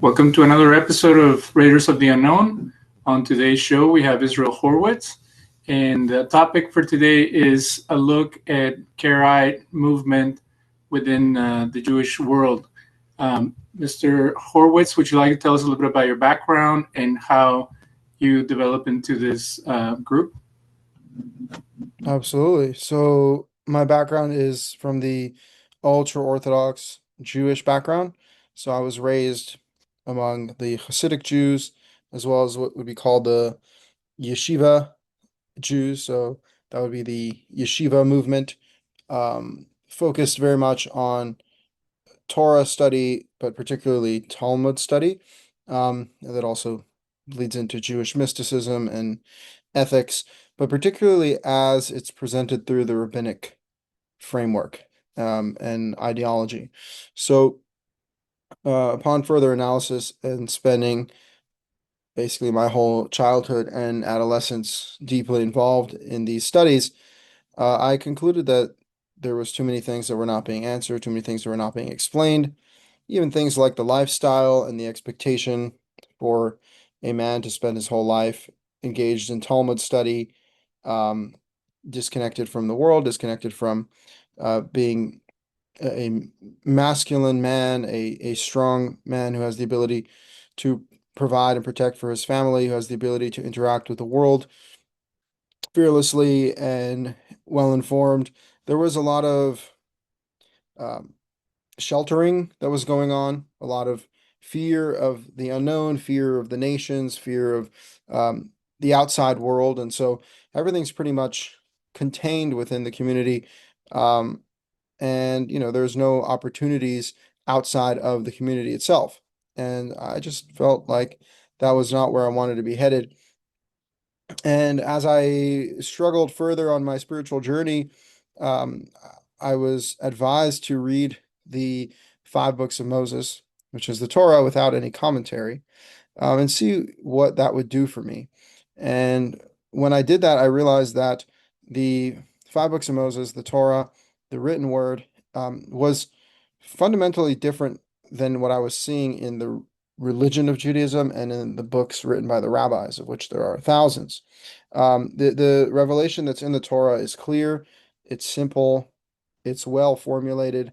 Welcome to another episode of Raiders of the Unknown. On today's show, we have Israel Horowitz, and the topic for today is a look at Karaite movement within the Jewish world. Mr. Horowitz, would you like to tell us a little bit about your background and how you developed into this group? Absolutely. So my background is from the ultra-orthodox Jewish background. So I was raised among the Hasidic Jews, as well as what would be called the yeshiva Jews. So that would be the yeshiva movement, focused very much on Torah study, but particularly Talmud study. And that also leads into Jewish mysticism and ethics, but particularly as it's presented through the rabbinic framework and ideology. So, upon further analysis and spending basically my whole childhood and adolescence deeply involved in these studies, I concluded that there was too many things that were not being answered, too many things that were not being explained, even things like the lifestyle and the expectation for a man to spend his whole life engaged in Talmud study, disconnected from the world, disconnected from being a masculine man, a strong man who has the ability to provide and protect for his family, who has the ability to interact with the world fearlessly and well informed. There was a lot of sheltering that was going on, a lot of fear of the unknown, fear of the nations, fear of the outside world. And so everything's pretty much contained within the community. And, there's no opportunities outside of the community itself. And I just felt like that was not where I wanted to be headed. And as I struggled further on my spiritual journey, um, I was advised to read the five books of Moses, which is the Torah without any commentary, and see what that would do for me. And when I did that, I realized that the five books of Moses, the Torah, the written word, was fundamentally different than what I was seeing in the religion of Judaism and in the books written by the rabbis, of which there are thousands. The revelation that's in the Torah is clear, it's simple, it's well formulated.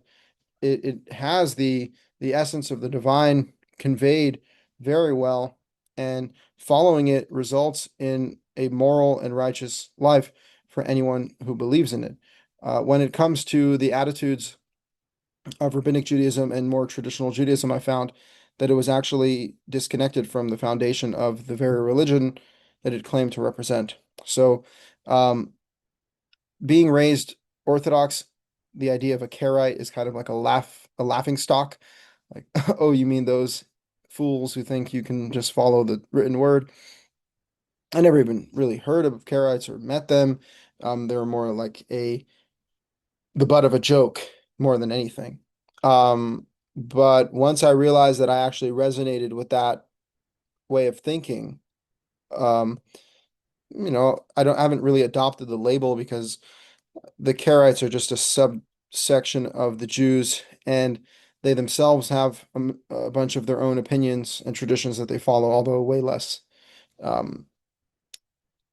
It has the essence of the divine conveyed very well, and following it results in a moral and righteous life for anyone who believes in it. When it comes to the attitudes of Rabbinic Judaism and more traditional Judaism, I found that it was actually disconnected from the foundation of the very religion that it claimed to represent. So, being raised Orthodox, the idea of a Karaite is kind of like a laughing stock. Like, oh, you mean those fools who think you can just follow the written word? I never even really heard of Karaites or met them. They were more like the butt of a joke more than anything. But once I realized that I actually resonated with that way of thinking, um, I haven't really adopted the label because the Karaites are just a subsection of the Jews, and they themselves have a bunch of their own opinions and traditions that they follow, although um,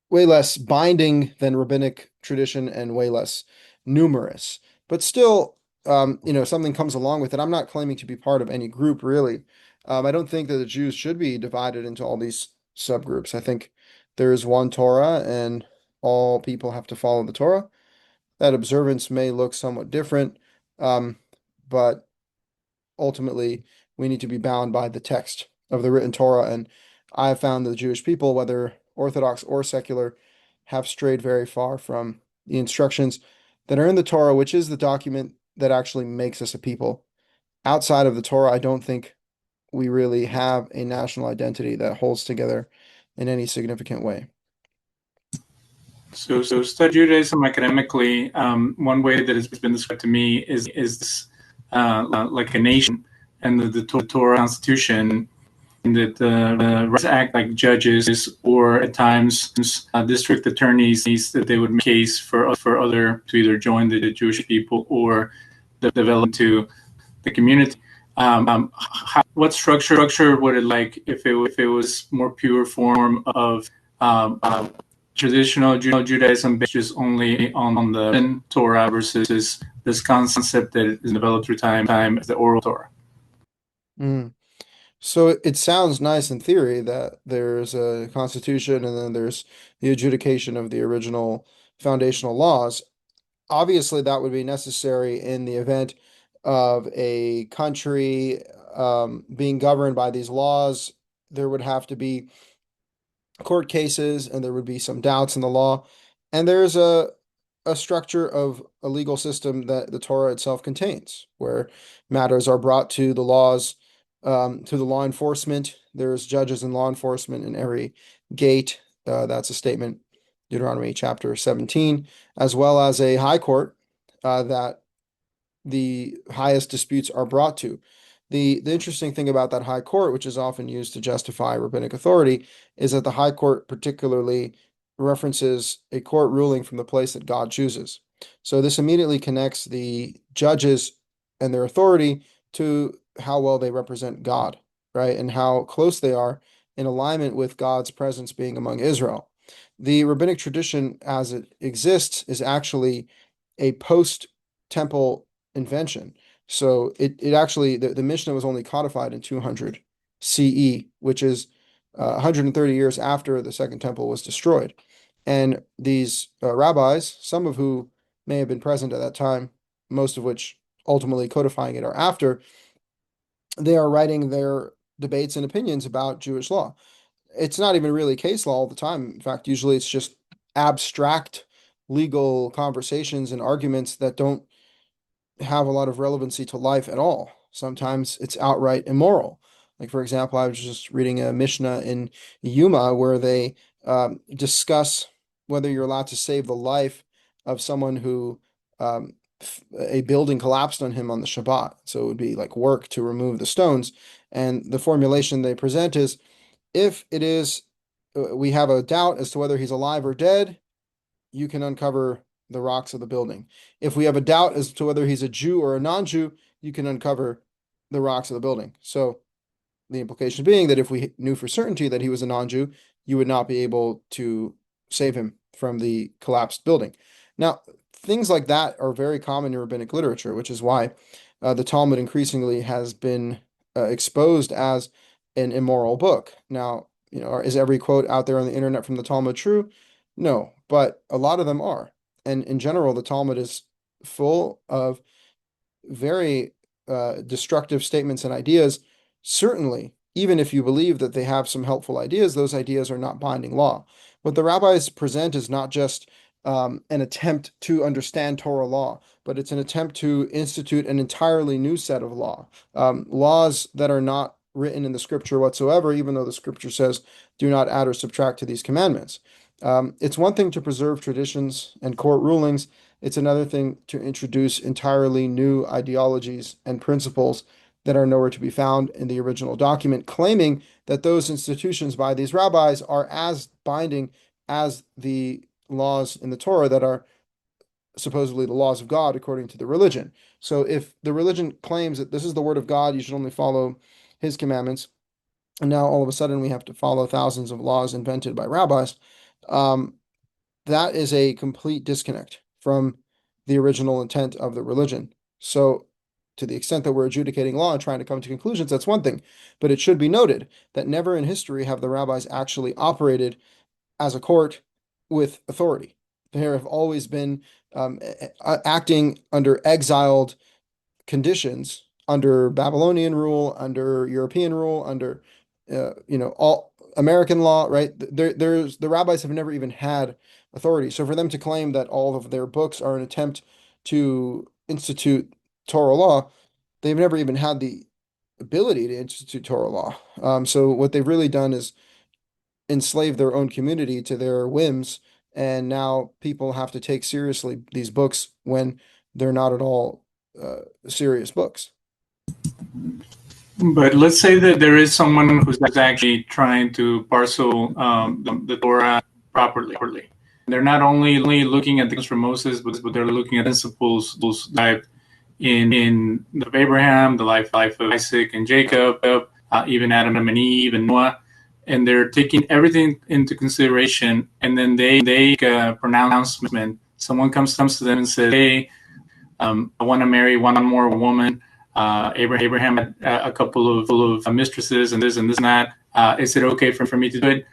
way less binding than rabbinic tradition and way less numerous. But still, something comes along with it. I'm not claiming to be part of any group, really. I don't think that the Jews should be divided into all these subgroups. I think there is one Torah, and all people have to follow the Torah. That observance may look somewhat different, um, but ultimately we need to be bound by the text of the written Torah. And I have found that the Jewish people, whether Orthodox or secular, have strayed very far from the instructions that are in the Torah, which is the document that actually makes us a people. Outside of the Torah, I don't think we really have a national identity that holds together in any significant way. So study Judaism academically, one way that it's been described to me is like a nation, and the Torah Constitution, and that the rights act like judges or at times district attorneys, that they would make a case for other to either join the Jewish people or develop to the community. What structure would it like if it was more pure form of traditional Judaism based just only on the Torah versus this concept that is developed through time as the Oral Torah? Mm. So it sounds nice in theory that there's a constitution and then there's the adjudication of the original foundational laws. Obviously, that would be necessary in the event of a country being governed by these laws. There would have to be court cases and there would be some doubts in the law. And there's a structure of a legal system that the Torah itself contains, where matters are brought to the laws, to the law enforcement. There's judges and law enforcement in every gate. That's a statement, Deuteronomy chapter 17, as well as a high court that the highest disputes are brought to. The interesting thing about that high court, which is often used to justify rabbinic authority, is that the high court particularly references a court ruling from the place that God chooses. So this immediately connects the judges and their authority to how well they represent God, right? And how close they are in alignment with God's presence being among Israel. The rabbinic tradition as it exists is actually a post-temple invention. So it actually, the Mishnah was only codified in 200 CE, which is 130 years after the Second Temple was destroyed. And these rabbis, some of who may have been present at that time, most of which ultimately codifying it are after, they are writing their debates and opinions about Jewish law. It's not even really case law all the time. In fact, usually it's just abstract legal conversations and arguments that don't have a lot of relevancy to life at all. Sometimes it's outright immoral. Like, for example, I was just reading a Mishnah in Yuma where they discuss whether you're allowed to save the life of someone who a building collapsed on him on the Shabbat. So it would be like work to remove the stones. And the formulation they present is if it is, we have a doubt as to whether he's alive or dead, you can uncover the rocks of the building. If we have a doubt as to whether he's a Jew or a non-Jew, you can uncover the rocks of the building. So the implication being that if we knew for certainty that he was a non-Jew, you would not be able to save him from the collapsed building. Now, things like that are very common in rabbinic literature, which is why the Talmud increasingly has been exposed as an immoral book. Now, is every quote out there on the internet from the Talmud true? No, but a lot of them are. And in general, the Talmud is full of very destructive statements and ideas. Certainly, even if you believe that they have some helpful ideas, those ideas are not binding law. What the rabbis present is not just an attempt to understand Torah law, but it's an attempt to institute an entirely new set of law, laws that are not written in the scripture whatsoever, even though the scripture says, do not add or subtract to these commandments. It's one thing to preserve traditions and court rulings. It's another thing to introduce entirely new ideologies and principles that are nowhere to be found in the original document, claiming that those institutions by these rabbis are as binding as the laws in the Torah that are supposedly the laws of God according to the religion. So if the religion claims that this is the word of God, you should only follow his commandments, and now all of a sudden we have to follow thousands of laws invented by rabbis, that is a complete disconnect from the original intent of the religion. So to the extent that we're adjudicating law and trying to come to conclusions, that's one thing. But it should be noted that never in history have the rabbis actually operated as a court with authority. They have always been acting under exiled conditions, under Babylonian rule, under European rule, under all American law, right? The rabbis have never even had authority. So for them to claim that all of their books are an attempt to institute Torah law, they've never even had the ability to institute Torah law. So what they've really done is enslave their own community to their whims, and now people have to take seriously these books when they're not at all serious books. But let's say that there is someone who's actually trying to parcel the Torah properly. They're not only looking at things from Moses, but they're looking at principles derived in the of Abraham, the life of Isaac and Jacob, even Adam and Eve and Noah, and they're taking everything into consideration. And then they make a pronouncement. Someone comes to them and says, "Hey, I want to marry one more woman. Abraham had a couple of mistresses and this and that. Is it okay for me to do it?"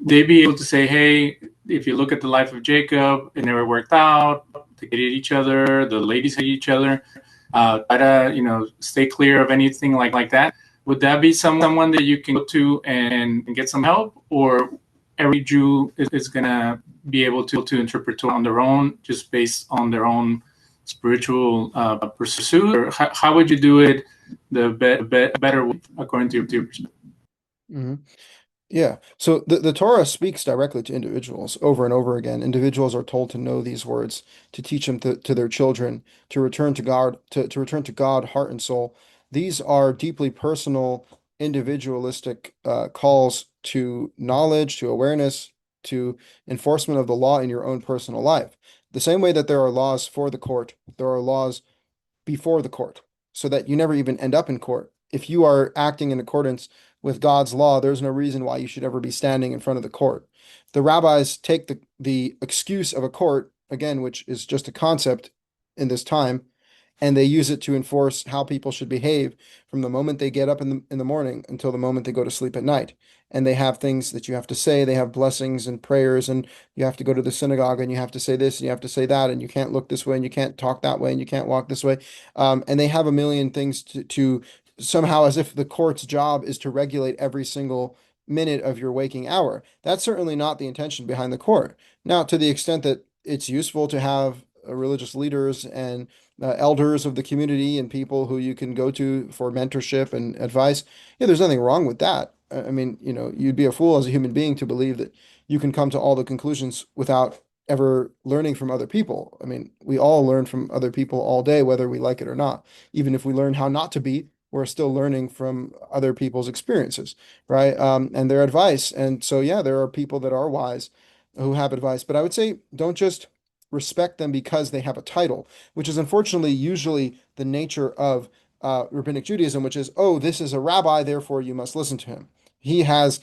They'd be able to say, "Hey, if you look at the life of Jacob, it never worked out. They hated each other. The ladies hated each other. Try to stay clear of anything like that." Would that be someone that you can go to and get some help, or every Jew is gonna be able to interpret on their own, just based on their own spiritual pursuit? Or how would you do it the better way, according to your perspective? Mm-hmm. Yeah. So the Torah speaks directly to individuals over and over again. Individuals are told to know these words, to teach them to their children, to return to God, to return to God, heart and soul. These are deeply personal, individualistic calls to knowledge, to awareness, to enforcement of the law in your own personal life. The same way that there are laws for the court, there are laws before the court, so that you never even end up in court. If you are acting in accordance with God's law, there's no reason why you should ever be standing in front of the court. The rabbis take the excuse of a court, again, which is just a concept in this time, and they use it to enforce how people should behave from the moment they get up in the morning until the moment they go to sleep at night. And they have things that you have to say. They have blessings and prayers, and you have to go to the synagogue and you have to say this and you have to say that, and you can't look this way and you can't talk that way and you can't walk this way. And they have a million things to somehow, as if the court's job is to regulate every single minute of your waking hour. That's certainly not the intention behind the court. Now, to the extent that it's useful to have religious leaders and elders of the community and people who you can go to for mentorship and advice, yeah, there's nothing wrong with that. I mean, you'd be a fool as a human being to believe that you can come to all the conclusions without ever learning from other people. I mean, we all learn from other people all day, whether we like it or not. Even if we learn how not to be, we're still learning from other people's experiences, right? And their advice. And so, yeah, there are people that are wise who have advice, but I would say don't just respect them because they have a title, which is unfortunately usually the nature of Rabbinic Judaism, which is, oh, this is a rabbi, therefore you must listen to him. He has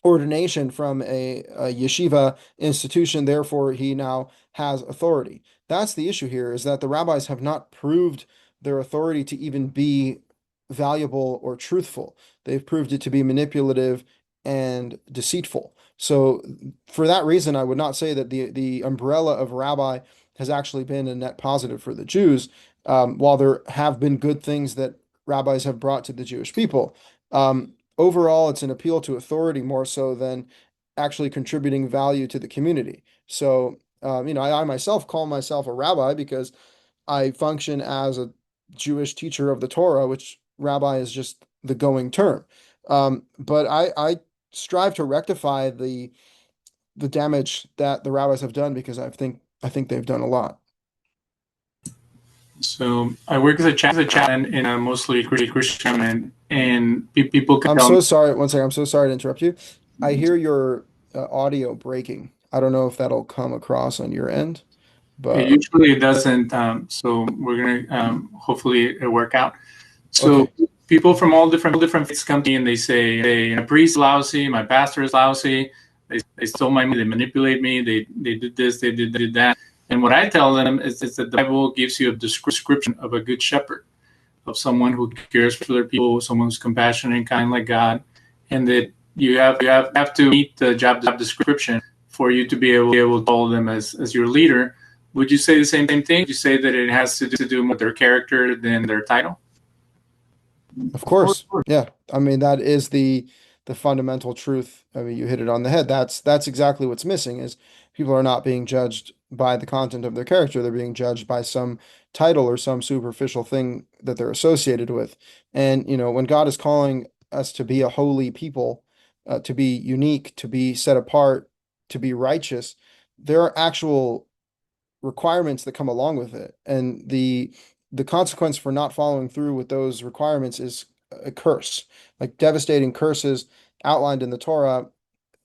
ordination from a yeshiva institution, therefore he now has authority. That's the issue here, is that the rabbis have not proved their authority to even be valuable or truthful. They've proved it to be manipulative and deceitful. So for that reason, I would not say that the umbrella of rabbi has actually been a net positive for the Jews, while there have been good things that rabbis have brought to the Jewish people. Overall, it's an appeal to authority more so than actually contributing value to the community. So, I myself call myself a rabbi because I function as a Jewish teacher of the Torah, which rabbi is just the going term. But I strive to rectify the damage that the rabbis have done, because I think they've done a lot. So I work as a chaplain in a mostly Christian, and people can I'm tell so me. sorry. One second. I'm so sorry to interrupt you. I hear your audio breaking. I don't know if that'll come across on your end, It but usually doesn't. So we're gonna hopefully it work out. So okay. people from all different faiths come to me and they say, "Hey, my priest is lousy, my pastor is lousy. They stole my money, they manipulate me, they did this, they did that." And what I tell them is that the Bible gives you a description of a good shepherd, of someone who cares for their people, someone who's compassionate and kind like God, and that you have to meet the job description for you to be able to call them as your leader. Would you say the same thing? Would you say that it has to do more with their character than their title? Of course. Yeah. I mean, that is the fundamental truth. I mean, you hit it on the head. That's exactly what's missing, is people are not being judged by the content of their character. They're being judged by some title or some superficial thing that they're associated with. And, when God is calling us to be a holy people, to be unique, to be set apart, to be righteous, there are actual requirements that come along with it. And the consequence for not following through with those requirements is a curse, like devastating curses outlined in the Torah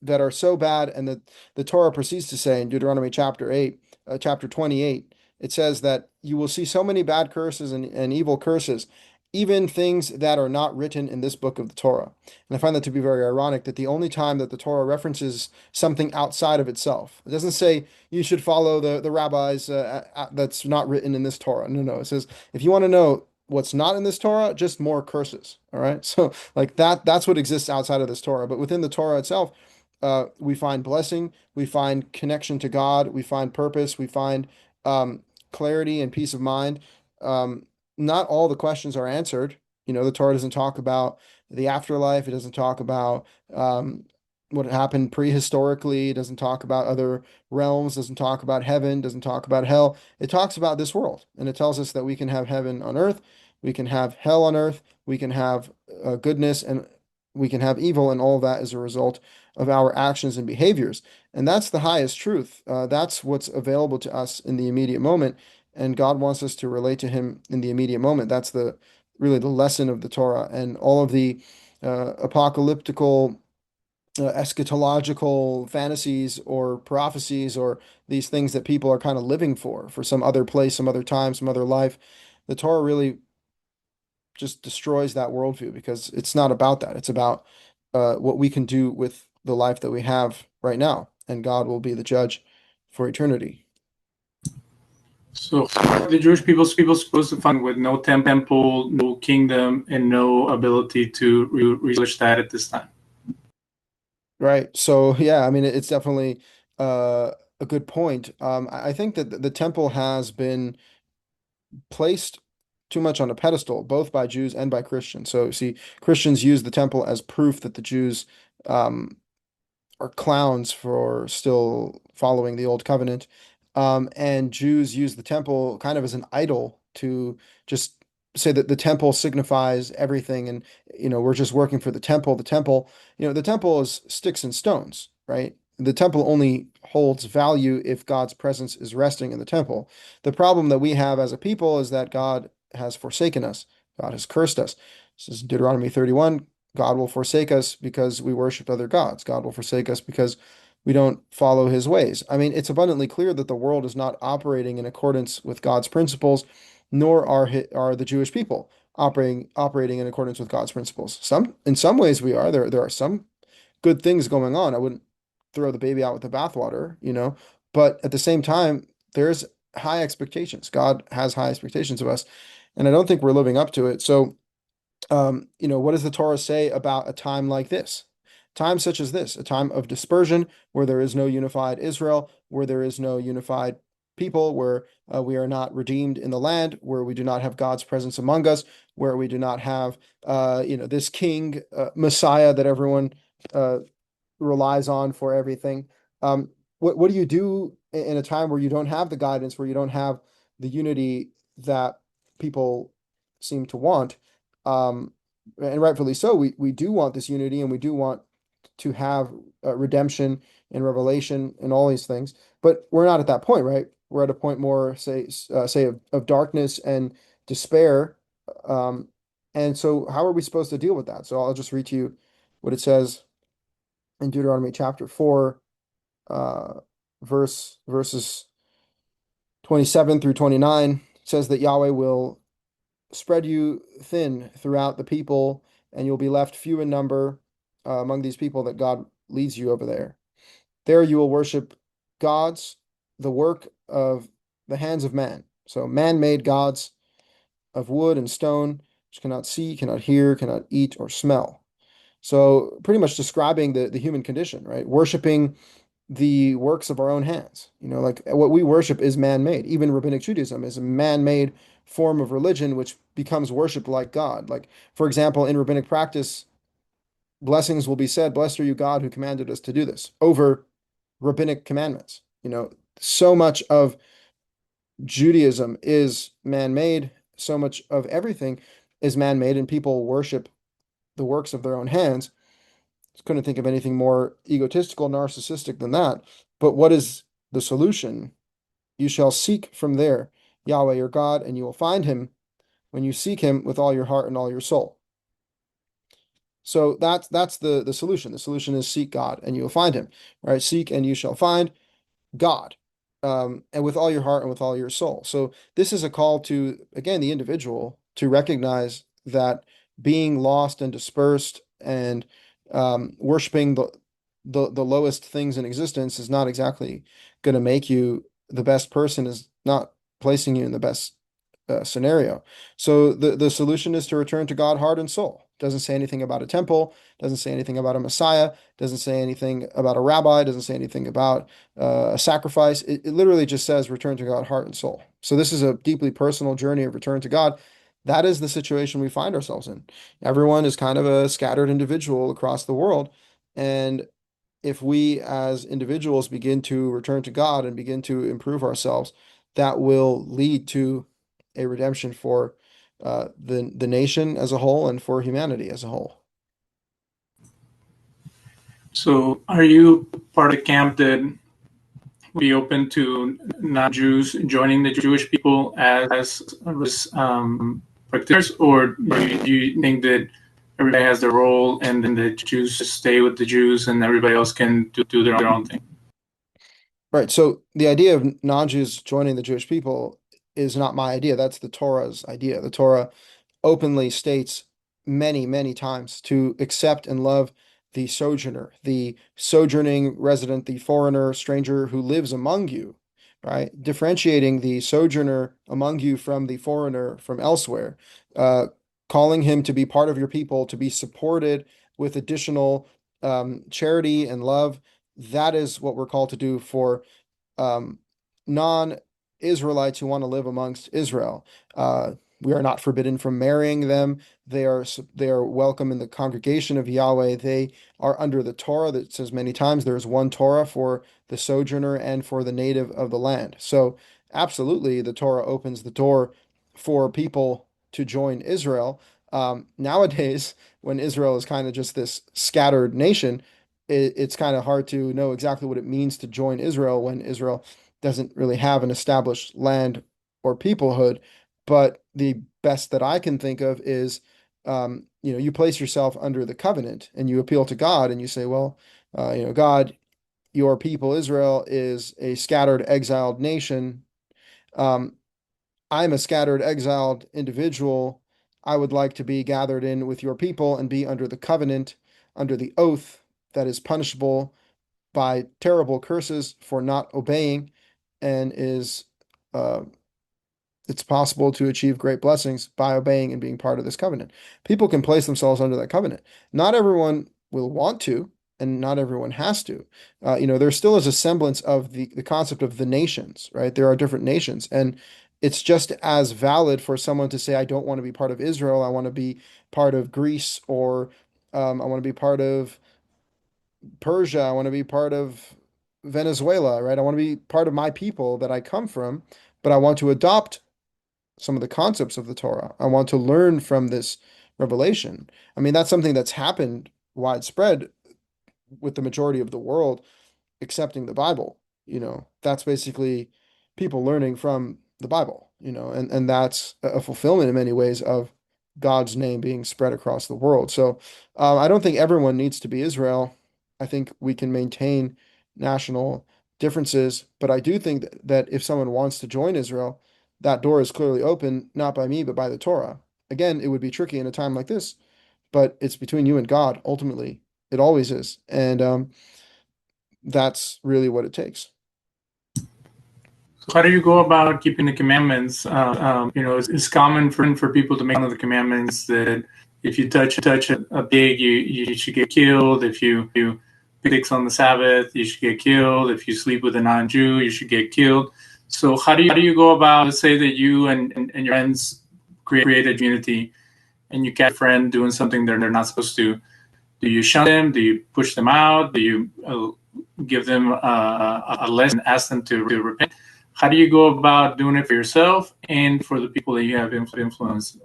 that are so bad, and that the Torah proceeds to say in Deuteronomy chapter 8, chapter 28, it says that you will see so many bad curses and evil curses, even things that are not written in this book of the Torah. And I find that to be very ironic that the only time that the Torah references something outside of itself, it doesn't say you should follow the rabbis that's not written in this Torah. No, no. It says if you want to know what's not in this Torah, just more curses. All right. So like that's what exists outside of this Torah. But within the Torah itself, we find blessing, we find connection to God, we find purpose, we find um, clarity and peace of mind. Um, Not all the questions are answered. The Torah doesn't talk about the afterlife. It doesn't talk about what happened prehistorically. It doesn't talk about other realms. Doesn't talk about heaven. Doesn't talk about hell. It talks about this world, and it tells us that we can have heaven on earth, we can have hell on earth, we can have goodness, and we can have evil, and all of that is a result of our actions and behaviors. And that's the highest truth. That's what's available to us in the immediate moment. And God wants us to relate to Him in the immediate moment. That's really the lesson of the Torah. And all of the apocalyptical, eschatological fantasies or prophecies or these things that people are kind of living for some other place, some other time, some other life. The Torah really just destroys that worldview because it's not about that. It's about what we can do with the life that we have right now, and God will be the judge for eternity. So the Jewish people supposed to find with no temple, no kingdom, and no ability to reestablish that at this time. Right. So yeah, I mean, it's definitely a good point. I think that the temple has been placed too much on a pedestal, both by Jews and by Christians. So see, Christians use the temple as proof that the Jews um, are clowns for still following the old covenant. And Jews use the temple kind of as an idol to just say that the temple signifies everything. And, we're just working for the temple. The temple is sticks and stones, right? The temple only holds value if God's presence is resting in the temple. The problem that we have as a people is that God has forsaken us. God has cursed us. This is Deuteronomy 31. God will forsake us because we worship other gods. God will forsake us because we don't follow his ways. I mean, it's abundantly clear that the world is not operating in accordance with God's principles, nor are the Jewish people operating in accordance with God's principles. In some ways we are. There are some good things going on. I wouldn't throw the baby out with the bathwater. But at the same time, there's high expectations. God has high expectations of us, and I don't think we're living up to it. So what does the Torah say about a time like this? Time such as this, a time of dispersion where there is no unified Israel, where there is no unified people, where we are not redeemed in the land, where we do not have God's presence among us, where we do not have, this king, Messiah that everyone uh, relies on for everything. What do you do in a time where you don't have the guidance, where you don't have the unity that people seem to want? Um, and rightfully so, we do want this unity and we do want to have redemption and revelation and all these things, but we're not at that point, right? We're at a point more, say of darkness and despair. Um, and so how are we supposed to deal with that? So I'll just read to you what it says in Deuteronomy chapter 4, uh, verses 27 through 29. It says that Yahweh will spread you thin throughout the people, and you'll be left few in number among these people that God leads you over there. There you will worship gods, the work of the hands of man. So man-made gods of wood and stone, which cannot see, cannot hear, cannot eat or smell. So pretty much describing the human condition, right? Worshiping the works of our own hands. Like what we worship is man-made. Even Rabbinic Judaism is a man-made form of religion which becomes worship like God. Like, for example, in rabbinic practice, blessings will be said, "Blessed are you, God, who commanded us to do this," over rabbinic commandments. So much of Judaism is man-made, so much of everything is man-made, and people worship the works of their own hands. Couldn't think of anything more egotistical, narcissistic than that. But what is the solution? You shall seek from there Yahweh your God, and you will find him when you seek him with all your heart and all your soul. So that's the solution. The solution is seek God and you will find him. Right? Seek and you shall find God. and with all your heart and with all your soul. So this is a call to, again, the individual to recognize that being lost and dispersed and worshiping the lowest things in existence is not exactly going to make you the best person, is not placing you in the best scenario. So the solution is to return to God, heart and soul. Doesn't say anything about a temple, doesn't say anything about a Messiah, doesn't say anything about a rabbi, doesn't say anything about a sacrifice. It literally just says return to God, heart and soul. So this is a deeply personal journey of return to God. That is the situation we find ourselves in. Everyone is kind of a scattered individual across the world. And if we as individuals begin to return to God and begin to improve ourselves, that will lead to a redemption for the nation as a whole and for humanity as a whole. So, are you part of the camp that would be open to non-Jews joining the Jewish people as practitioners, or do you think that everybody has their role and then the Jews just stay with the Jews and everybody else can do their own thing? Right. So the idea of non-Jews joining the Jewish people is not my idea. That's the Torah's idea. The Torah openly states many, many times to accept and love the sojourner, the sojourning resident, the foreigner, stranger who lives among you, right? Differentiating the sojourner among you from the foreigner from elsewhere, uh, calling him to be part of your people, to be supported with additional charity and love. That is what we're called to do for um, non-Israelites who want to live amongst Israel. We are not forbidden from marrying them. They are welcome in the congregation of Yahweh. They are under the Torah that says many times there is one Torah for the sojourner and for the native of the land. So absolutely, the Torah opens the door for people to join Israel. Nowadays, when Israel is kind of just this scattered nation, it's kind of hard to know exactly what it means to join Israel when Israel doesn't really have an established land or peoplehood. But the best that I can think of is, you place yourself under the covenant and you appeal to God and you say, well, God, your people Israel is a scattered, exiled nation. Um, I'm a scattered, exiled individual. I would like to be gathered in with your people and be under the covenant, under the oath that is punishable by terrible curses for not obeying, and is uh, it's possible to achieve great blessings by obeying and being part of this covenant. People can place themselves under that covenant. Not everyone will want to, and not everyone has to. There still is a semblance of the concept of the nations, right? There are different nations, and it's just as valid for someone to say, I don't want to be part of Israel. I want to be part of Greece, or I want to be part of Persia. I want to be part of Venezuela, right? I want to be part of my people that I come from, but I want to adopt some of the concepts of the Torah. I want to learn from this revelation. I mean, that's something that's happened widespread with the majority of the world accepting the Bible. That's basically people learning from the Bible, and that's a fulfillment in many ways of God's name being spread across the world. So I don't think everyone needs to be Israel. I think we can maintain national differences, but I do think that if someone wants to join Israel, that door is clearly open, not by me, but by the Torah. Again, it would be tricky in a time like this, but it's between you and God, ultimately. It always is. And that's really what it takes. So how do you go about keeping the commandments? It's common for people to make one of the commandments that if you touch a pig, you should get killed. If you pick on the Sabbath, you should get killed. If you sleep with a non-Jew, you should get killed. So how do you go about, let's say that you and your friends create a community and you catch a friend doing something they're not supposed to? Do you shun them? Do you push them out? Do you give them a lesson, ask them to repent? How do you go about doing it for yourself and for the people that you have influence?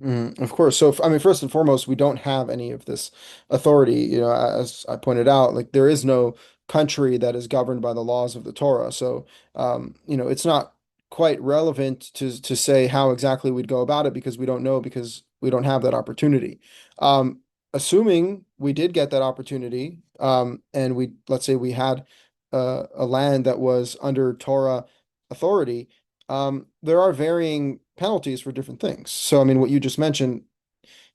Of course. So, I mean, first and foremost, we don't have any of this authority. As I pointed out, like there is no country that is governed by the laws of the Torah. So, it's not quite relevant to say how exactly we'd go about it because we don't know, because we don't have that opportunity. Assuming we did get that opportunity, and let's say we had a land that was under Torah authority, there are varying penalties for different things. So, I mean, what you just mentioned,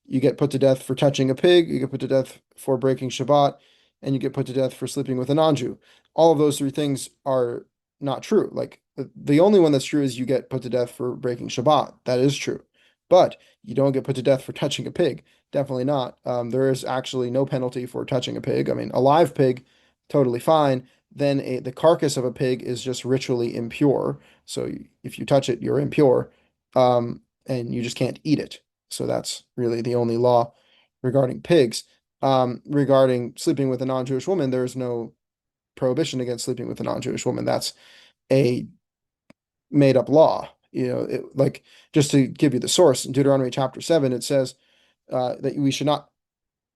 you get put to death for touching a pig, you get put to death for breaking Shabbat, and you get put to death for sleeping with a non-Jew. All of those three things are not true. Like the only one that's true is you get put to death for breaking Shabbat. That is true. But you don't get put to death for touching a pig. Definitely not. There is actually no penalty for touching a pig. I mean, a live pig, totally fine. Then the carcass of a pig is just ritually impure. So if you touch it, you're impure, and you just can't eat it. So that's really the only law regarding pigs. Regarding sleeping with a non-Jewish woman, there's no prohibition against sleeping with a non-Jewish woman. That's a made up law. Like just to give you the source, in Deuteronomy chapter 7, it says that we should not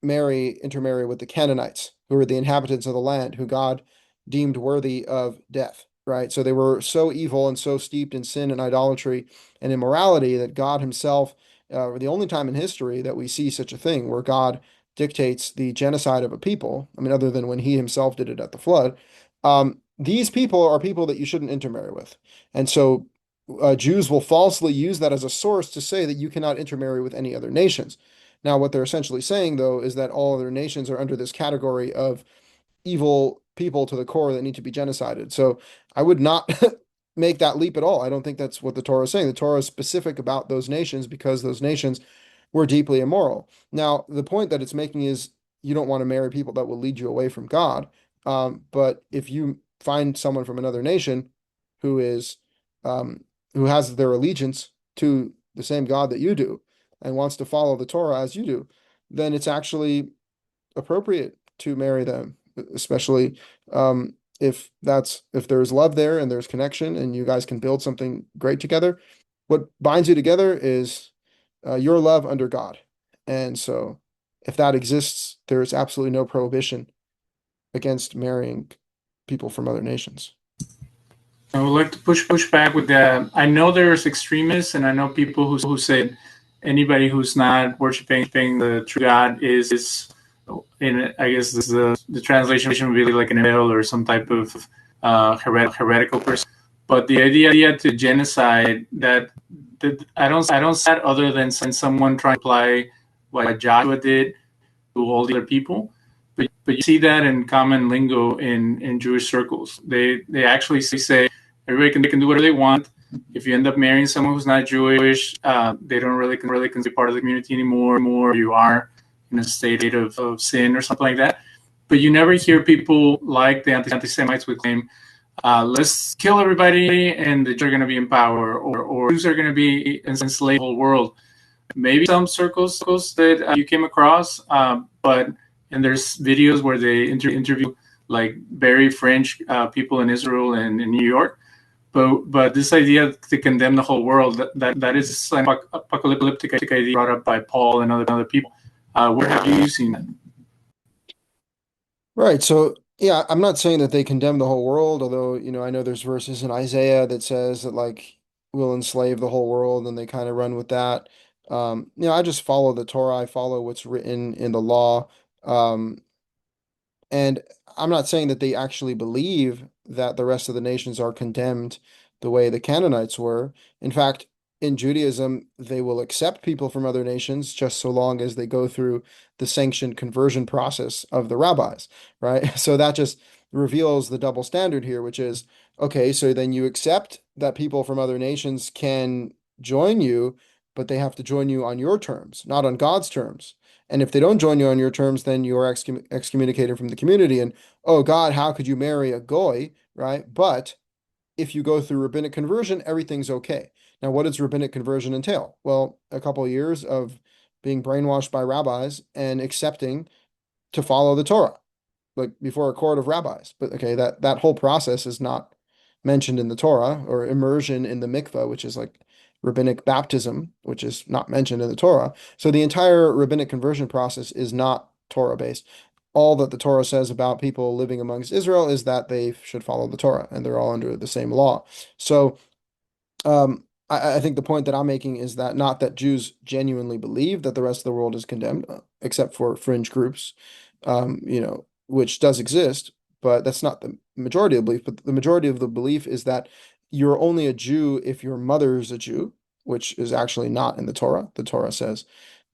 intermarry with the Canaanites, who were the inhabitants of the land, who God deemed worthy of death, right? So they were so evil and so steeped in sin and idolatry and immorality that God himself, the only time in history that we see such a thing where God dictates the genocide of a people, I mean, other than when he himself did it at the flood, these people are people that you shouldn't intermarry with. And so Jews will falsely use that as a source to say that you cannot intermarry with any other nations. Now, what they're essentially saying, though, is that all other nations are under this category of evil people to the core that need to be genocided. So I would not make that leap at all. I don't think that's what the Torah is saying. The Torah is specific about those nations because those nations were deeply immoral. Now, the point that it's making is you don't want to marry people that will lead you away from God. But if you find someone from another nation who is who has their allegiance to the same God that you do and wants to follow the Torah as you do, then it's actually appropriate to marry them, especially if there's love there and there's connection and you guys can build something great together. What binds you together is your love under God. And so if that exists, there is absolutely no prohibition against marrying people from other nations. I would like to push back with that. I know there's extremists, and I know people who say anybody who's not worshiping the true God is in, I guess the translation would be like an infidel or some type of heretical person. But the idea to genocide, that I don't see that other than someone trying to apply what Joshua did to all the other people. But you see that in common lingo in Jewish circles. They actually say everybody can do whatever they want. If you end up marrying someone who's not Jewish, they don't really consider part of the community anymore. You are in a state of sin or something like that. But you never hear people like the anti-Semites would claim, let's kill everybody and the Jews are going to be in power, or Jews are going to be enslaved the whole world. Maybe some circles that you came across, but and there's videos where they interview like very French people in Israel and in New York. But this idea to condemn the whole world, that is an apocalyptic idea brought up by Paul and other people. Where have you seen that? Right. So, yeah, I'm not saying that they condemn the whole world, although, I know there's verses in Isaiah that says that like we'll enslave the whole world and they kind of run with that. I just follow the Torah, I follow what's written in the law. Um, and I'm not saying that they actually believe that the rest of the nations are condemned the way the Canaanites were. In fact, in Judaism, they will accept people from other nations just so long as they go through the sanctioned conversion process of the rabbis, right? So that just reveals the double standard here, which is, okay, so then you accept that people from other nations can join you, but they have to join you on your terms, not on God's terms. And if they don't join you on your terms, then you are excommunicated from the community. And, oh God, how could you marry a goy, right? But if you go through rabbinic conversion, everything's okay. Now, what does rabbinic conversion entail? Well, a couple of years of being brainwashed by rabbis and accepting to follow the Torah, like before a court of rabbis. But okay, that whole process is not mentioned in the Torah, or immersion in the mikveh, which is like rabbinic baptism, which is not mentioned in the Torah. So the entire rabbinic conversion process is not Torah based. All that the Torah says about people living amongst Israel is that they should follow the Torah and they're all under the same law. So I think the point that I'm making is that not that Jews genuinely believe that the rest of the world is condemned, except for fringe groups, which does exist, but that's not the majority of belief, but the majority of the belief is that you're only a Jew if your mother's a Jew, which is actually not in the Torah. The Torah says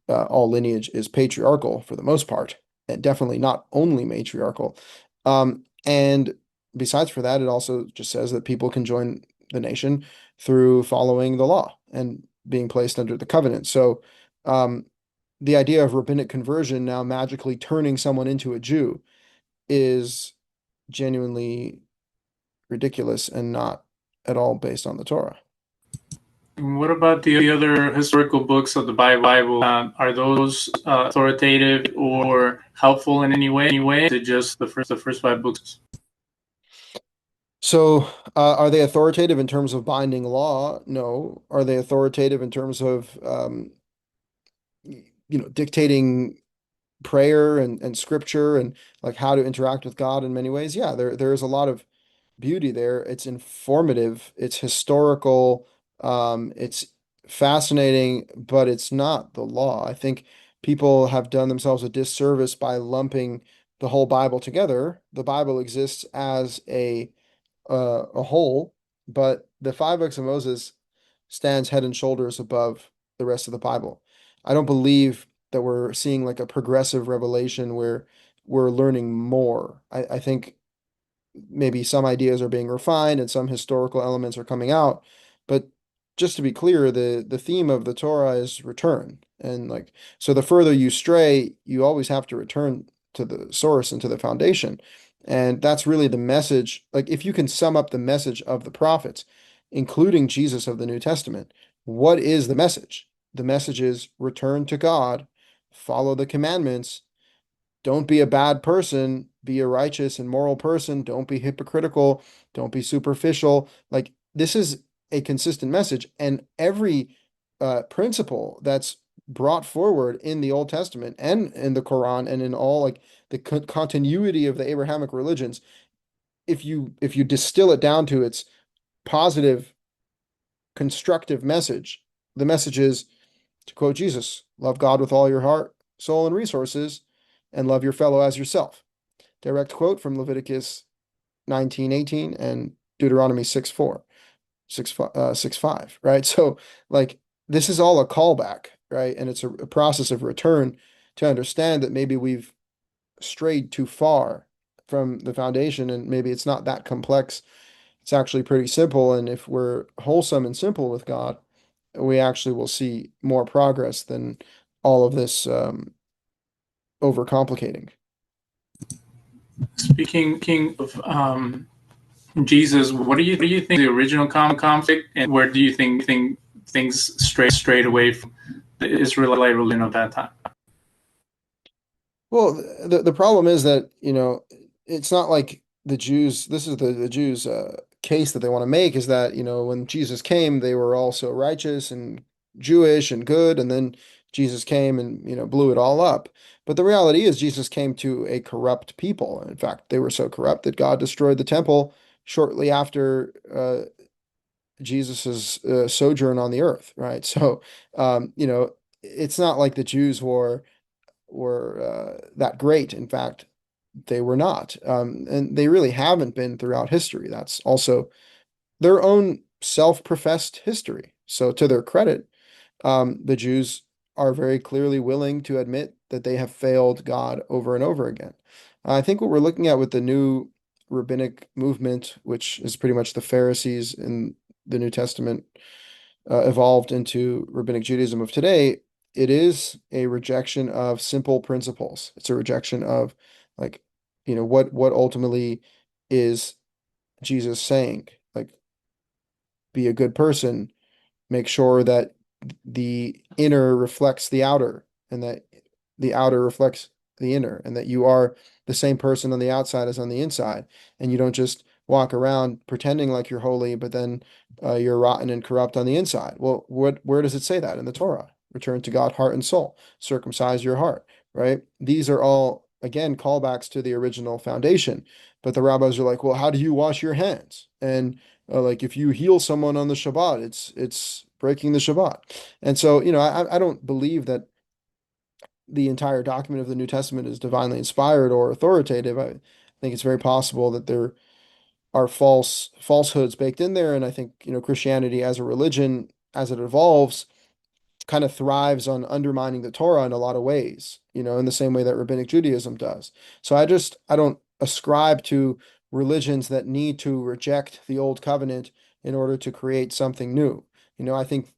all lineage is patriarchal for the most part, and definitely not only matriarchal. And besides for that, it also just says that people can join the nation through following the law and being placed under the covenant. So the idea of rabbinic conversion now magically turning someone into a Jew is genuinely ridiculous and not at all based on the Torah. What about the other historical books of the Bible? Are those authoritative or helpful in any way? Is it just the first five books? So, are they authoritative in terms of binding law? No. Are they authoritative in terms of, dictating prayer and scripture and like how to interact with God in many ways? Yeah, there is a lot of beauty there. It's informative, it's historical, it's fascinating, but it's not the law. I think people have done themselves a disservice by lumping the whole Bible together. The Bible exists as a whole, but the five books of Moses stands head and shoulders above the rest of the Bible. I don't believe that we're seeing like a progressive revelation where we're learning more. I think maybe some ideas are being refined and some historical elements are coming out. But just to be clear, the theme of the Torah is return. And like so the further you stray, you always have to return to the source and to the foundation. And that's really the message. Like if you can sum up the message of the prophets, including Jesus of the New Testament, what is the message? The message is return to God, follow the commandments, don't be a bad person, be a righteous and moral person. Don't be hypocritical. Don't be superficial. Like this is a consistent message, and every principle that's brought forward in the Old Testament and in the Quran and in all like the continuity of the Abrahamic religions, if you distill it down to its positive, constructive message, the message is, to quote Jesus, love God with all your heart, soul, and resources, and love your fellow as yourself. Direct quote from Leviticus 19:18 and Deuteronomy 6:4, 6:5, right? So like this is all a callback, right? And it's a process of return to understand that maybe we've strayed too far from the foundation and maybe it's not that complex. It's actually pretty simple. And if we're wholesome and simple with God, we actually will see more progress than all of this overcomplicating. Speaking of Jesus, what do you think the original conflict, and where do you think things strayed away from the Israelite religion of that time? Well, the problem is that, it's not like the Jews, this is the Jews' case that they want to make is that, when Jesus came, they were all so righteous and Jewish and good, and then Jesus came and, blew it all up. But the reality is Jesus came to a corrupt people. In fact, they were so corrupt that God destroyed the temple shortly after Jesus's sojourn on the earth, right? So, it's not like the Jews were that great. In fact, they were not. And they really haven't been throughout history. That's also their own self-professed history. So to their credit, the Jews are very clearly willing to admit that they have failed God over and over again. I think what we're looking at with the new rabbinic movement, which is pretty much the Pharisees in the New Testament, evolved into rabbinic Judaism of today, it is a rejection of simple principles. It's a rejection of like, what ultimately is Jesus saying? Like, be a good person, make sure that the inner reflects the outer, and that the outer reflects the inner, and that you are the same person on the outside as on the inside, and you don't just walk around pretending like you're holy, but then you're rotten and corrupt on the inside. Well, where does it say that in the Torah? Return to God, heart and soul, circumcise your heart, right? These are all, again, callbacks to the original foundation. But the rabbis are like, well, how do you wash your hands? And like if you heal someone on the Shabbat, it's breaking the Shabbat. And so, I don't believe that the entire document of the New Testament is divinely inspired or authoritative. I think it's very possible that there are falsehoods baked in there. And I think, Christianity as a religion, as it evolves, kind of thrives on undermining the Torah in a lot of ways, in the same way that Rabbinic Judaism does. So I don't ascribe to religions that need to reject the old covenant in order to create something new. I think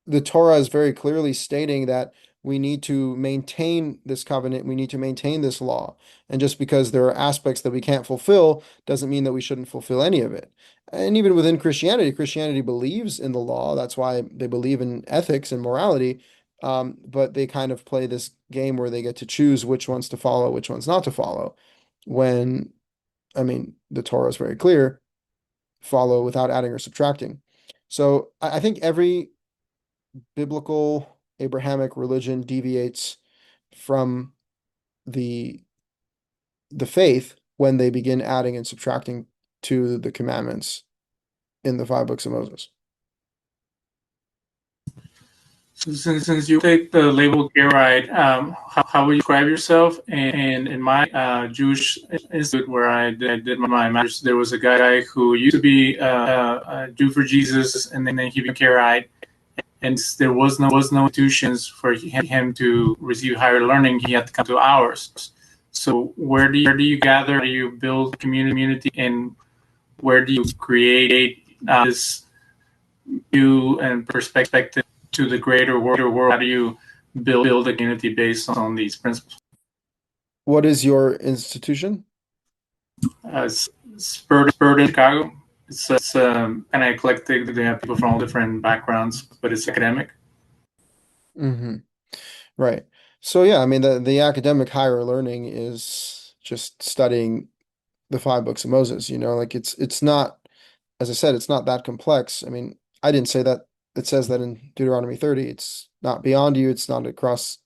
the Torah is very clearly stating that we need to maintain this covenant, we need to maintain this law. And just because there are aspects that we can't fulfill doesn't mean that we shouldn't fulfill any of it. And even within Christianity, Christianity believes in the law. That's why they believe in ethics and morality. But they kind of play this game where they get to choose which ones to follow, which ones not to follow. When, I mean, the Torah is very clear, follow without adding or subtracting. So I think every biblical Abrahamic religion deviates from the the faith when they begin adding and subtracting to the commandments in the five books of Moses. So since you take the label Karaite, how would you describe yourself? And in my Jewish institute where I did my master's, there was a guy who used to be a Jew for Jesus, and then he became Karaite, and there was no institutions for him to receive higher learning. He had to come to ours. So where do you gather? How do you build community, and where do you create this view and perspective to the greater world? How do you build a community based on these principles? What is your institution? Spurred in Chicago. It's kind of eclectic. They have people from all different backgrounds, but it's academic. Mm-hmm. Right. So yeah, I mean the academic higher learning is just studying the five books of Moses, like it's not, as I said, it's not that complex. I mean, I didn't say that. It says that in Deuteronomy 30. It's not beyond you, it's not across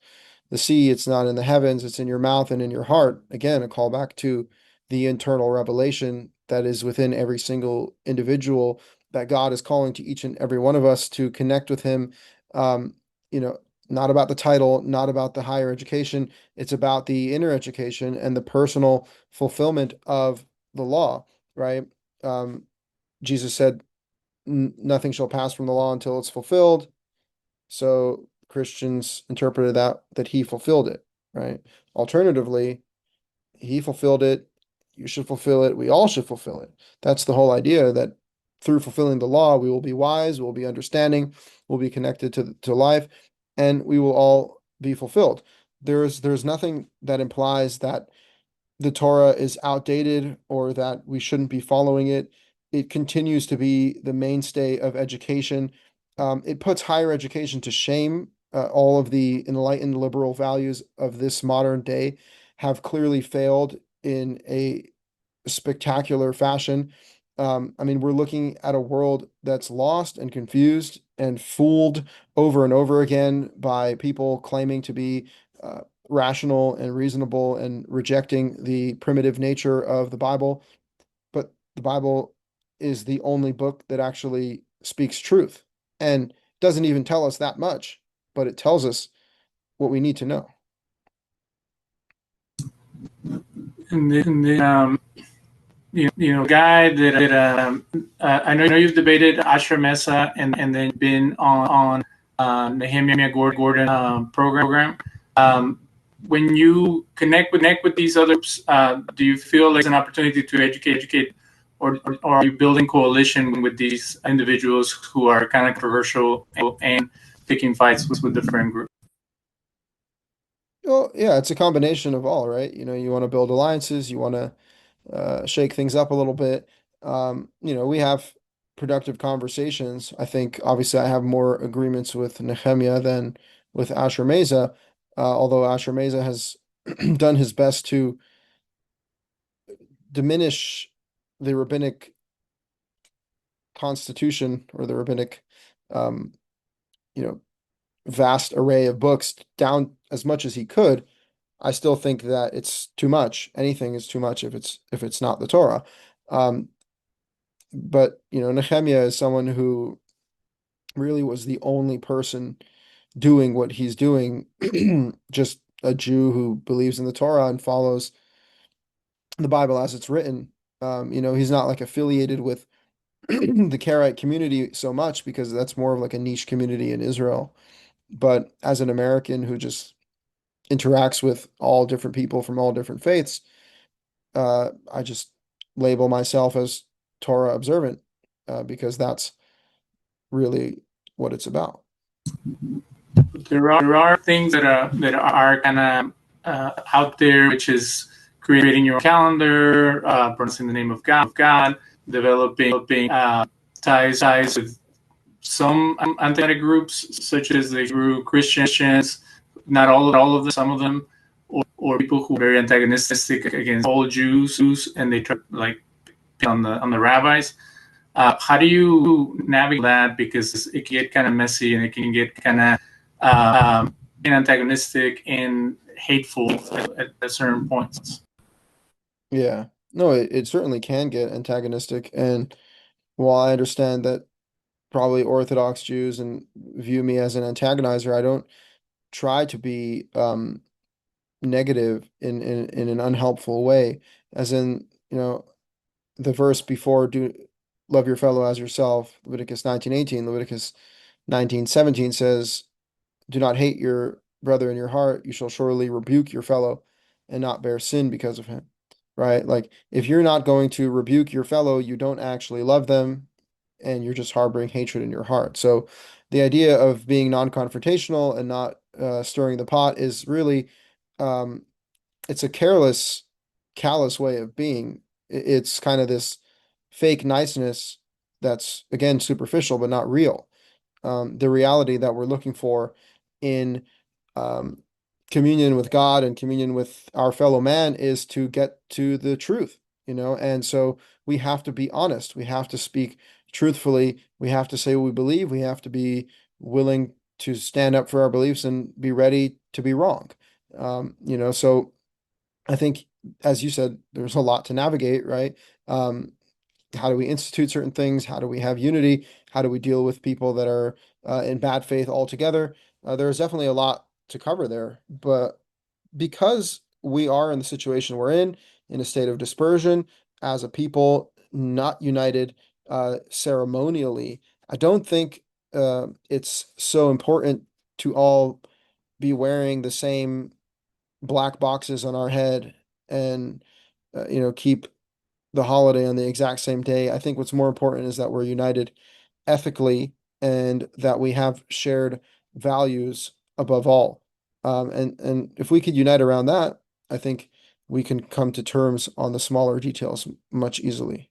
the sea, it's not in the heavens, it's in your mouth and in your heart. Again, a callback to the internal revelation that is within every single individual, that God is calling to each and every one of us to connect with him. Um, not about the title, not about the higher education. It's about the inner education and the personal fulfillment of the law, right? Jesus said, nothing shall pass from the law until it's fulfilled. So Christians interpreted that he fulfilled it, right? Alternatively, he fulfilled it, you should fulfill it, we all should fulfill it. That's the whole idea, that through fulfilling the law, we will be wise, we'll be understanding, we'll be connected to life, and we will all be fulfilled. There's nothing that implies that the Torah is outdated or that we shouldn't be following it. It continues to be the mainstay of education. It puts higher education to shame. All of the enlightened liberal values of this modern day have clearly failed in a spectacular fashion. I mean, we're looking at a world that's lost and confused and fooled over and over again by people claiming to be rational and reasonable and rejecting the primitive nature of the Bible. But the Bible is the only book that actually speaks truth and doesn't even tell us that much, but it tells us what we need to know. And guy I know you've debated Asher Mesa and then been on Nehemiah Gordon program. When you connect with these others, do you feel like it's an opportunity to educate, or are you building coalition with these individuals who are kind of controversial and picking fights with different groups? Well, yeah, it's a combination of all, right? You want to build alliances, you want to shake things up a little bit. We have productive conversations. I think obviously I have more agreements with Nehemiah than with Asher Meza, although Asher Meza has done his best to diminish the rabbinic constitution or the rabbinic, um, vast array of books down as much as he could. I still think that it's too much. Anything is too much if it's not the Torah. Um, but Nehemiah is someone who really was the only person doing what he's doing, just a Jew who believes in the Torah and follows the Bible as it's written. He's not like affiliated with the Karaite community so much because that's more of like a niche community in Israel. But as an American who just interacts with all different people from all different faiths, I just label myself as Torah observant because that's really what it's about. There are things that are kind of out there, which is creating your calendar, pronouncing the name of God, developing ties with some anti groups, such as the Hebrew Christians, not all of them, some of them, or people who are very antagonistic against all Jews, and they try like on the rabbis. How do you navigate that? Because it can get kind of messy and it can get kind of antagonistic and hateful at certain points. Yeah. No, it certainly can get antagonistic. And while I understand that probably Orthodox Jews and view me as an antagonizer, I don't try to be negative in an unhelpful way. As in, the verse before, do love your fellow as yourself, Leviticus 19:18, Leviticus 19:17 says, do not hate your brother in your heart. You shall surely rebuke your fellow and not bear sin because of him. Right? Like if you're not going to rebuke your fellow, you don't actually love them and you're just harboring hatred in your heart. So the idea of being non-confrontational and not stirring the pot is really it's a callous way of being. It's kind of this fake niceness that's again superficial but not real. The reality that we're looking for in um, communion with God and communion with our fellow man is to get to the truth, and so we have to be honest. We have to speak truthfully. We have to say what we believe. We have to be willing to stand up for our beliefs and be ready to be wrong. So I think, as you said, there's a lot to navigate, right? How do we institute certain things? How do we have unity? How do we deal with people that are in bad faith altogether? There's definitely a lot to cover there. But because we are in the situation we're in a state of dispersion, as a people, not united ceremonially, I don't think it's so important to all be wearing the same black boxes on our head and, keep the holiday on the exact same day. I think what's more important is that we're united ethically and that we have shared values above all. And if we could unite around that, I think we can come to terms on the smaller details much easily.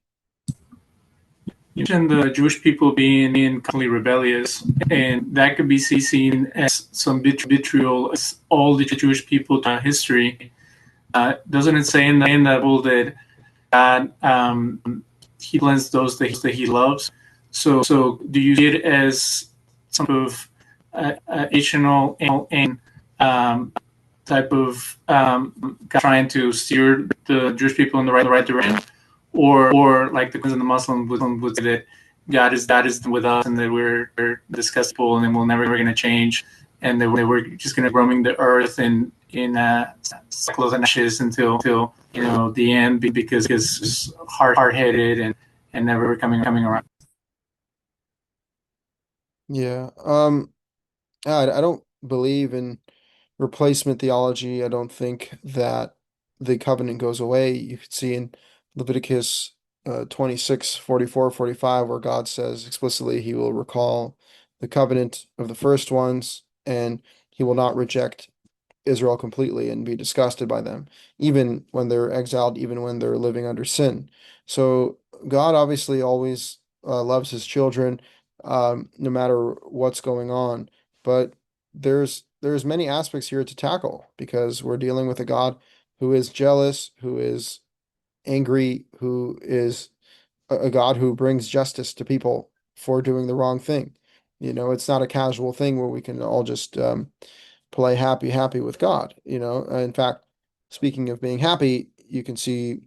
You mentioned the Jewish people being constantly rebellious, and that could be seen as some vitriol as all the Jewish people history. Doesn't it say in the Bible that God he blends those that he loves? So do you see it as some of educational and type of trying to steer the Jewish people in the right direction, or like the Christians and the Muslims would say that God is with us and that we're disgustful and then we're never going to change, and that we're just going to roaming the earth in cycles and ashes until the end because it's hard-headed and never coming around. Yeah. I don't believe in replacement theology. I don't think that the covenant goes away. You could see in Leviticus 26, 44, 45, where God says explicitly he will recall the covenant of the first ones and he will not reject Israel completely and be disgusted by them, even when they're exiled, even when they're living under sin. So God obviously always loves his children, no matter what's going on. But there's many aspects here to tackle because we're dealing with a God who is jealous, who is angry, who is a God who brings justice to people for doing the wrong thing. It's not a casual thing where we can all just play happy with God. In fact, speaking of being happy, you can see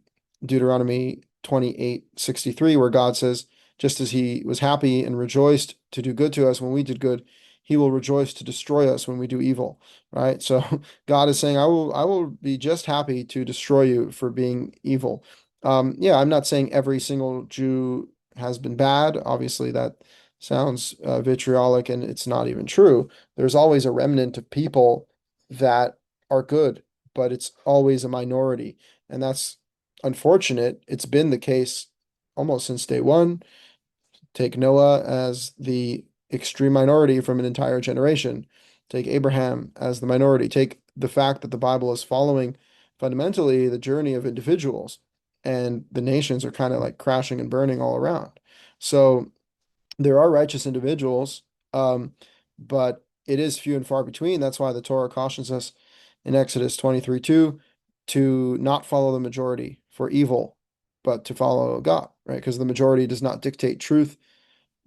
Deuteronomy 28:63, where God says, just as he was happy and rejoiced to do good to us when we did good, he will rejoice to destroy us when we do evil. Right? So God is saying, I will be just happy to destroy you for being evil. Yeah, I'm not saying every single Jew has been bad. Obviously, that sounds vitriolic and it's not even true. There's always a remnant of people that are good, but it's always a minority. And that's unfortunate. It's been the case almost since day one. Take Noah as the extreme minority from an entire generation. Take Abraham as the minority. Take the fact that the Bible is following fundamentally the journey of individuals, and the nations are kind of like crashing and burning all around. So there are righteous individuals, but it is few and far between. That's why the Torah cautions us in Exodus 23:2 to not follow the majority for evil, but to follow God, right? Because the majority does not dictate truth.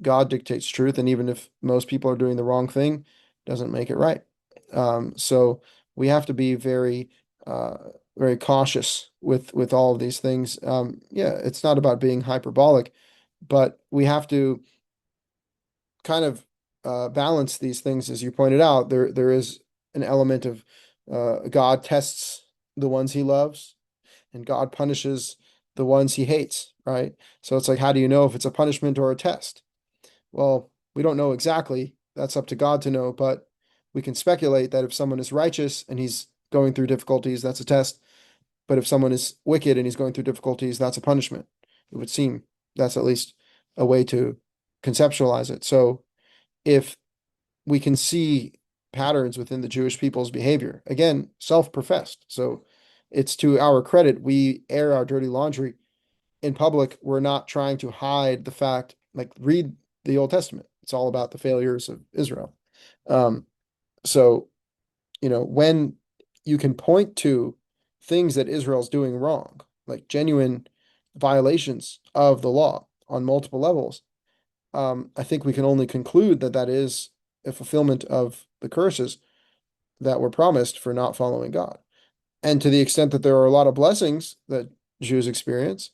God dictates truth, and even if most people are doing the wrong thing, doesn't make it right. So we have to be uh, very cautious with all of these things. Yeah, it's not about being hyperbolic, but we have to kind of balance these things, as you pointed out. There is an element of God tests the ones He loves, and God punishes the ones He hates, right? So it's like, how do you know if it's a punishment or a test? Well, we don't know exactly. That's up to God to know, but we can speculate that if someone is righteous and he's going through difficulties, that's a test. But if someone is wicked and he's going through difficulties, that's a punishment. It would seem that's at least a way to conceptualize it. So if we can see patterns within the Jewish people's behavior, again, self-professed. So it's to our credit, we air our dirty laundry in public. We're not trying to hide the fact, like read the Old Testament. It's all about the failures of Israel. Um, so, when you can point to things that Israel's doing wrong, like genuine violations of the law on multiple levels, I think we can only conclude that that is a fulfillment of the curses that were promised for not following God. And to the extent that there are a lot of blessings that Jews experience,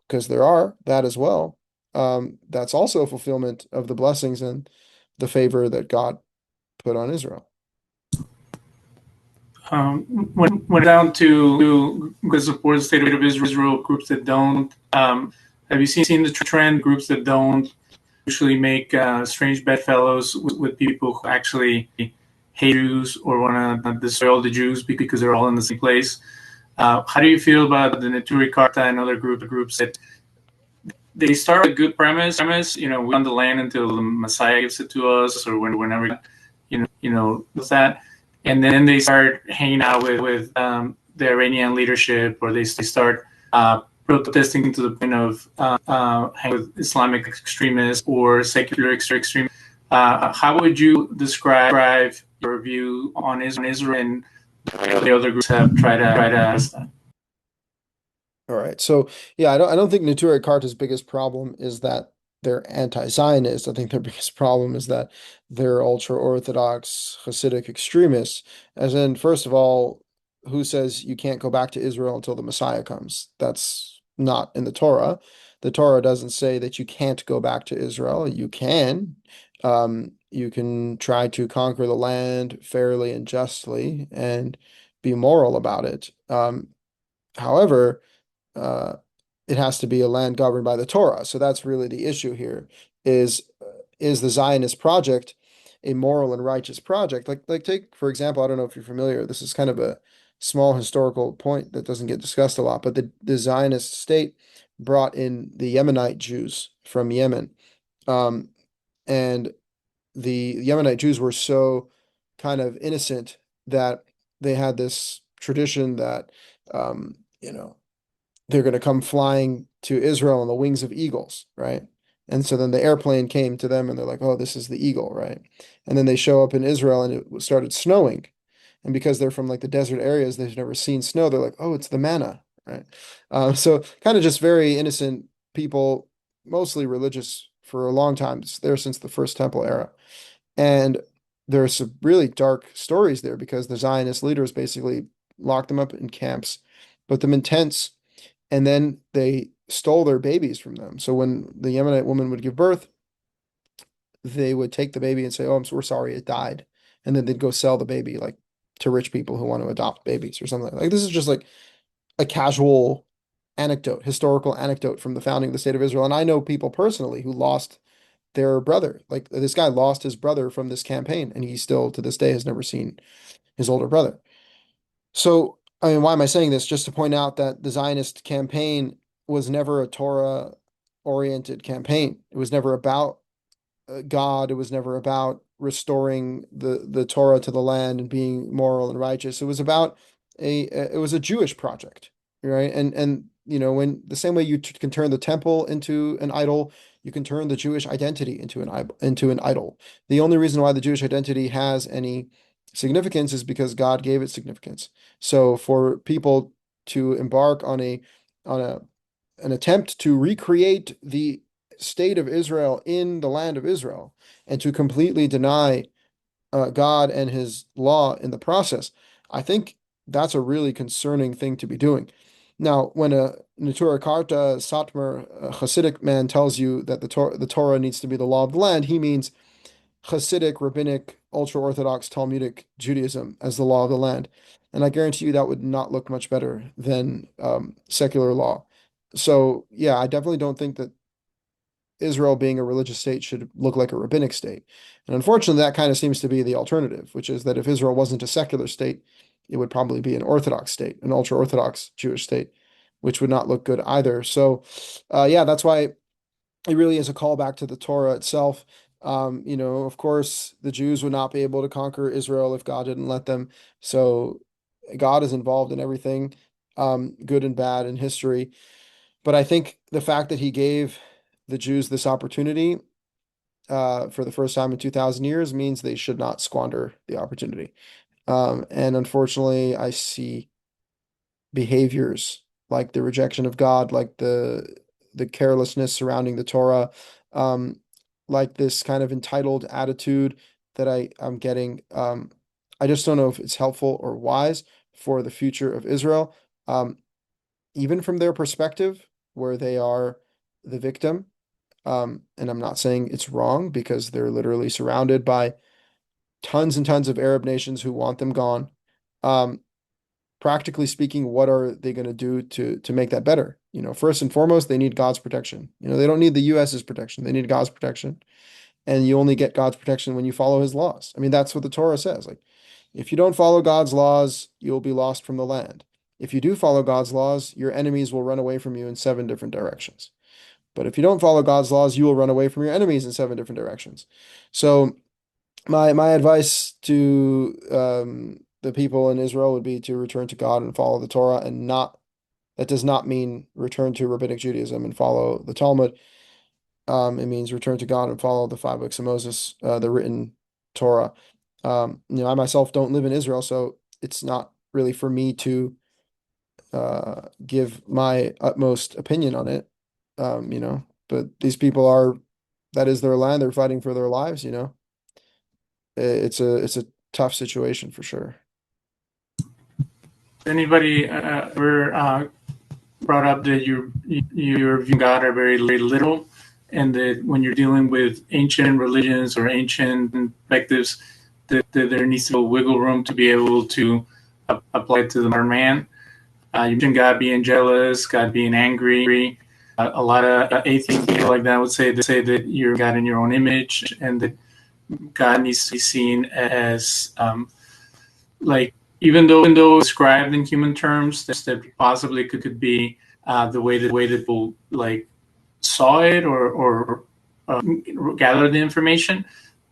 because there are that as well, that's also a fulfillment of the blessings and the favor that God put on Israel. When down to the support the state of Israel, groups that don't, have you seen the trend? Groups that don't usually make strange bedfellows with people who actually hate Jews or want to destroy all the Jews because they're all in the same place. How do you feel about the Neturei Karta and other groups that they start with a good premise? We own the land until the Messiah gives it to us, or whenever, with that, and then they start hanging out with the Iranian leadership, or they start protesting to the point of hanging with Islamic extremists or secular extremists. How would you describe your view on Israel and the other groups have tried to ask that? All right. So yeah, I don't think Neturei Karta's biggest problem is that they're anti-Zionist. I think their biggest problem is that they're ultra-orthodox Hasidic extremists. As in, first of all, who says you can't go back to Israel until the Messiah comes? That's not in the Torah. The Torah doesn't say that you can't go back to Israel. You can. You can try to conquer the land fairly and justly and be moral about it. However, uh, it has to be a land governed by the Torah. So that's really the issue here is is the Zionist project a moral and righteous project? Like take, for example, I don't know if you're familiar, this is kind of a small historical point that doesn't get discussed a lot, but the Zionist state brought in the Yemenite Jews from Yemen. Um, and the Yemenite Jews were so kind of innocent that they had this tradition that um, you know, they're going to come flying to Israel on the wings of eagles, right? And so then the airplane came to them and they're like, oh, this is the eagle, right? And then they show up in Israel and it started snowing. And because they're from like the desert areas, they've never seen snow. They're like, oh, it's the manna, right? So kind of just very innocent people, mostly religious for a long time. It's there since the first temple era. And there's some really dark stories there because the Zionist leaders basically locked them up in camps, put them in tents, and then they stole their babies from them. So when the Yemenite woman would give birth, they would take the baby and say, "Oh, we're sorry, it died," and then they'd go sell the baby like to rich people who want to adopt babies or something. Like this is just like a casual historical anecdote from the founding of the state of Israel. And I know people personally who lost their brother. Like this guy lost his brother from this campaign, and he still to this day has never seen his older brother. So, I mean, why am I saying this? Just to point out that the Zionist campaign was never a Torah oriented campaign. It was never about God. It was never about restoring the Torah to the land and being moral and righteous. It was about it was a Jewish project, right? And when the same way you can turn the temple into an idol, you can turn the Jewish identity into an idol. The only reason why the Jewish identity has any significance is because God gave it significance. So for people to embark on a an attempt to recreate the state of Israel in the land of Israel and to completely deny God and his law in the process, I think that's a really concerning thing to be doing. Now, when a Natura Karta Satmar Hasidic man tells you that the Torah needs to be the law of the land, he means Hasidic, Rabbinic, ultra-orthodox Talmudic Judaism as the law of the land. And I guarantee you that would not look much better than secular law. So, yeah, I definitely don't think that Israel being a religious state should look like a rabbinic state. And unfortunately, that kind of seems to be the alternative, which is that if Israel wasn't a secular state, it would probably be an Orthodox state, an ultra-Orthodox Jewish state, which would not look good either. So, yeah, that's why it really is a callback to the Torah itself. Of course, the Jews would not be able to conquer Israel if God didn't let them. So God is involved in everything, good and bad in history. But I think the fact that he gave the Jews this opportunity for the first time in 2,000 years means they should not squander the opportunity. And unfortunately, I see behaviors like the rejection of God, like the carelessness surrounding the Torah, um, like this kind of entitled attitude that I'm getting. I just don't know if it's helpful or wise for the future of Israel. Even from their perspective, where they are the victim. And I'm not saying it's wrong because they're literally surrounded by tons and tons of Arab nations who want them gone. Um, Practically speaking, what are they going to do to make that better? First and foremost, they need God's protection. They don't need the US's protection. They need God's protection. And you only get God's protection when you follow his laws. I mean, that's what the Torah says. Like, if you don't follow God's laws, you'll be lost from the land. If you do follow God's laws, your enemies will run away from you in 7 different directions. But if you don't follow God's laws, you will run away from your enemies in 7 different directions. So my advice to the people in Israel would be to return to God and follow the Torah, and not that does not mean return to Rabbinic Judaism and follow the Talmud. It means return to God and follow the 5 books of Moses, the written Torah. I myself don't live in Israel, so it's not really for me to give my utmost opinion on it. But these people that is their land. They're fighting for their lives. It's a tough situation for sure. Anybody ever brought up that your view of God are very literal, and that when you're dealing with ancient religions or ancient perspectives, that there needs to be wiggle room to be able to apply it to the modern man? You mentioned God being jealous, God being angry. A lot of atheists people like that would say that you're God in your own image, and that God needs to be seen as like, even though described in human terms, that possibly could be the way that people like saw it or gather the information.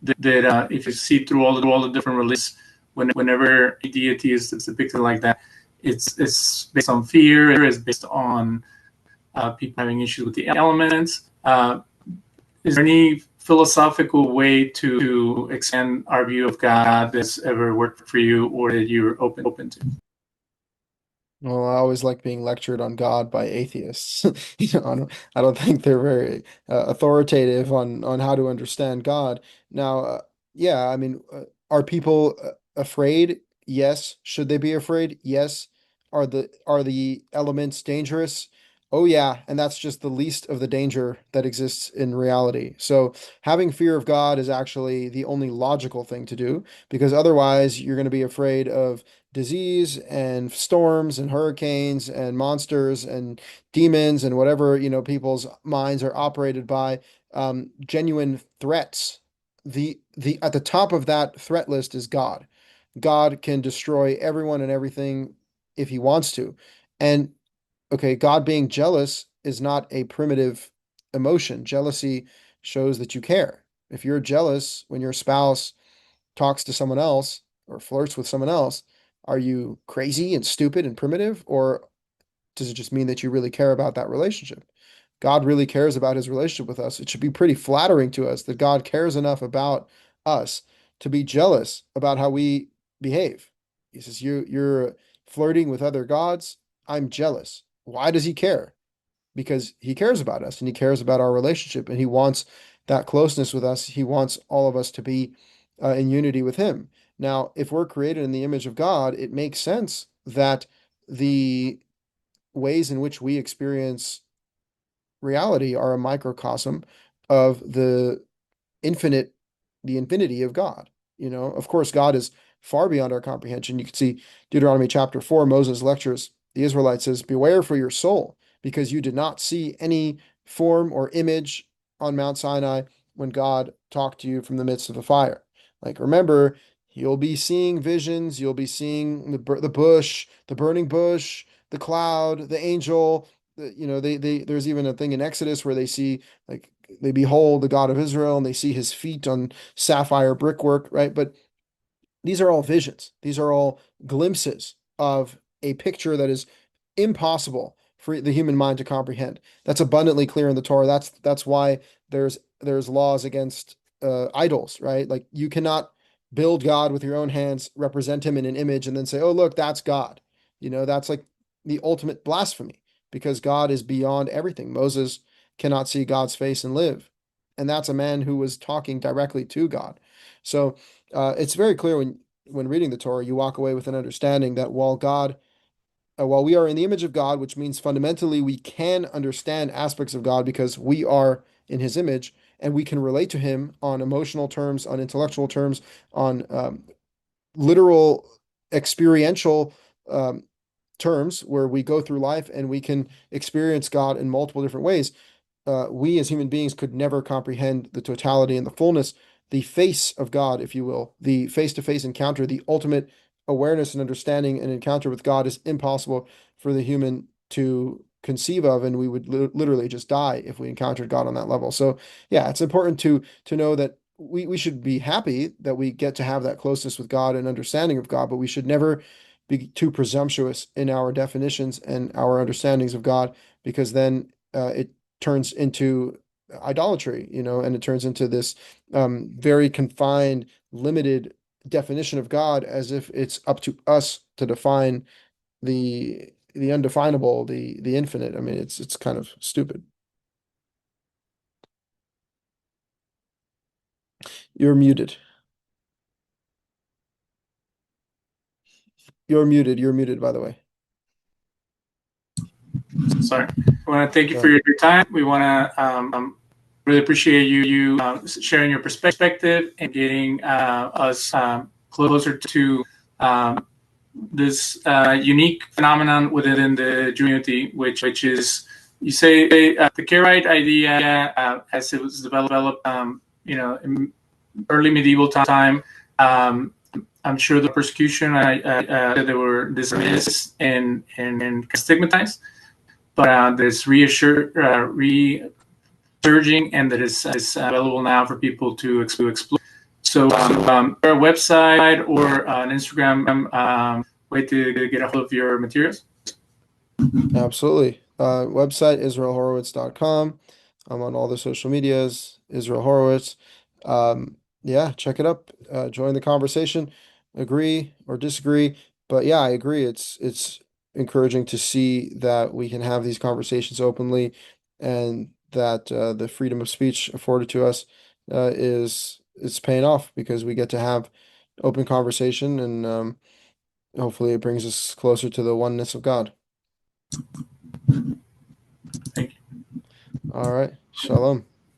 That if you see through all the different religions, whenever a deity is depicted like that, it's based on fear. It's based on people having issues with the elements. Is there any philosophical way to extend our view of God that's ever worked for you, or that you're open to? Well, I always like being lectured on God by atheists. I don't think they're very authoritative on how to understand God. Now, yeah, I mean, are people afraid? Yes. Should they be afraid? Yes. Are the elements dangerous? Oh yeah, and that's just the least of the danger that exists in reality. So having fear of God is actually the only logical thing to do, because otherwise you're going to be afraid of disease and storms and hurricanes and monsters and demons and whatever, people's minds are operated by, genuine threats. The at the top of that threat list is God. God can destroy everyone and everything if he wants to. And okay, God being jealous is not a primitive emotion. Jealousy shows that you care. If you're jealous when your spouse talks to someone else or flirts with someone else, are you crazy and stupid and primitive? Or does it just mean that you really care about that relationship? God really cares about his relationship with us. It should be pretty flattering to us that God cares enough about us to be jealous about how we behave. He says, you're flirting with other gods. I'm jealous. Why does he care? Because he cares about us and he cares about our relationship and he wants that closeness with us. He wants all of us to be in unity with him. Now, if we're created in the image of God, it makes sense that the ways in which we experience reality are a microcosm of infinite, the infinity of God. Of course, God is far beyond our comprehension. You can see Deuteronomy chapter 4, Moses lectures the Israelites, says, beware for your soul, because you did not see any form or image on Mount Sinai when God talked to you from the midst of the fire. Like, remember, you'll be seeing visions, you'll be seeing the bush, the burning bush, the cloud, the angel. There's even a thing in Exodus where they see, like, they behold the God of Israel and they see his feet on sapphire brickwork, right? But these are all visions. These are all glimpses of a picture that is impossible for the human mind to comprehend. That's abundantly clear in the Torah. That's why there's laws against idols, right? Like, you cannot build God with your own hands, represent him in an image, and then say, "Oh, look, that's God." That's like the ultimate blasphemy because God is beyond everything. Moses cannot see God's face and live, and that's a man who was talking directly to God. So it's very clear when reading the Torah, you walk away with an understanding that while we are in the image of God, which means fundamentally we can understand aspects of God because we are in his image and we can relate to him on emotional terms, on intellectual terms, on literal experiential terms where we go through life and we can experience God in multiple different ways. We as human beings could never comprehend the totality and the fullness, the face of God, if you will, the face-to-face encounter, the ultimate awareness and understanding and encounter with God is impossible for the human to conceive of, and we would literally just die if we encountered God on that level. So yeah, it's important to know that we should be happy that we get to have that closeness with God and understanding of God, but we should never be too presumptuous in our definitions and our understandings of God, because then it turns into idolatry, and it turns into this very confined, limited definition of God, as if it's up to us to define the undefinable, the infinite. I mean, it's kind of stupid. You're muted. You're muted. You're muted, by the way. Sorry. I want to thank you Go for ahead. your time. We want to really appreciate you sharing your perspective and getting us closer to this unique phenomenon within the community, which is, you say, the Karaite idea as it was developed, in early medieval time. I'm sure the persecution, they were dismissed and stigmatized, but there's resurging, and that is available now for people to explore. So, our website or an Instagram way to get a hold of your materials? Absolutely. Website israelhorowitz.com. I'm on all the social medias, Israel Horowitz. Yeah, check it up. Join the conversation. Agree or disagree. But yeah, I agree. It's encouraging to see that we can have these conversations openly and that the freedom of speech afforded to us is it's paying off because we get to have open conversation and hopefully it brings us closer to the oneness of God. Thank you. All right. Shalom.